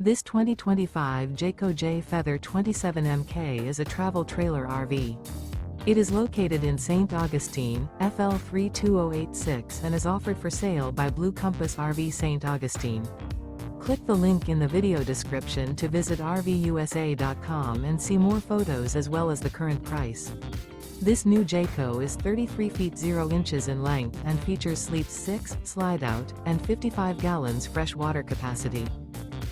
This 2025 Jayco Jay Feather 27MK is a travel trailer RV. It is located in St. Augustine, FL 32086 and is offered for sale by Blue Compass RV St. Augustine. Click the link in the video description to visit RVUSA.com and see more photos as well as the current price. This new Jayco is 33 feet 0 inches in length and features sleeps 6, slide-out, and 55 gallons fresh water capacity.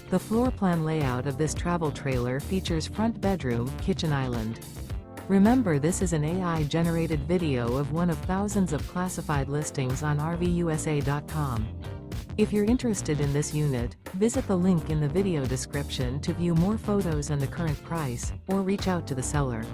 The floor plan layout of this travel trailer features front bedroom, kitchen island. Remember, this is an AI-generated video of one of thousands of classified listings on RVUSA.com. If you're interested in this unit, visit the link in the video description to view more photos and the current price, or reach out to the seller.